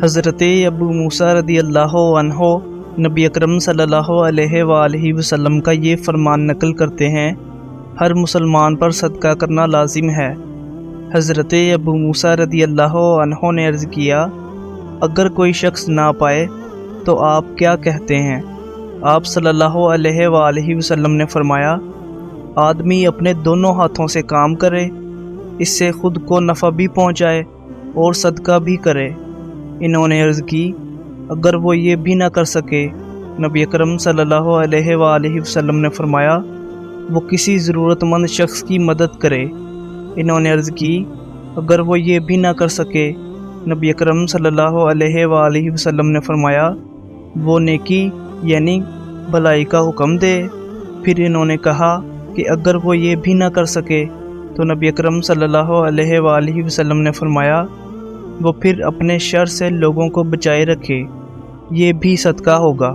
حضرت ابو موسیٰ رضی اللہ عنہ نبی اکرم صلی اللہ علیہ وآلہ وسلم کا یہ فرمان نقل کرتے ہیں، ہر مسلمان پر صدقہ کرنا لازم ہے۔ حضرت ابو موسیٰ رضی اللہ عنہ نے عرض کیا، اگر کوئی شخص نہ پائے تو آپ کیا کہتے ہیں؟ آپ صلی اللہ علیہ وآلہ وسلم نے فرمایا، آدمی اپنے دونوں ہاتھوں سے کام کرے، اس سے خود کو نفع بھی پہنچائے اور صدقہ بھی کرے۔ انہوں نے عرض کی، اگر وہ یہ بھی نہ کر سکے؟ نبی اکرم صلی اللہ علیہ وآلہ وسلم نے فرمایا، وہ کسی ضرورت مند شخص کی مدد کرے۔ انہوں نے عرض کی، اگر وہ یہ بھی نہ کر سکے؟ نبی اکرم صلی اللہ علیہ وآلہ وسلم نے فرمایا، وہ نیکی یعنی بھلائی کا حکم دے۔ پھر انہوں نے کہا کہ اگر وہ یہ بھی نہ کر سکے؟ تو نبی اکرم صلی اللہ علیہ وآلہ وسلم نے فرمایا، وہ پھر اپنے شر سے لوگوں کو بچائے رکھے، یہ بھی صدقہ ہوگا۔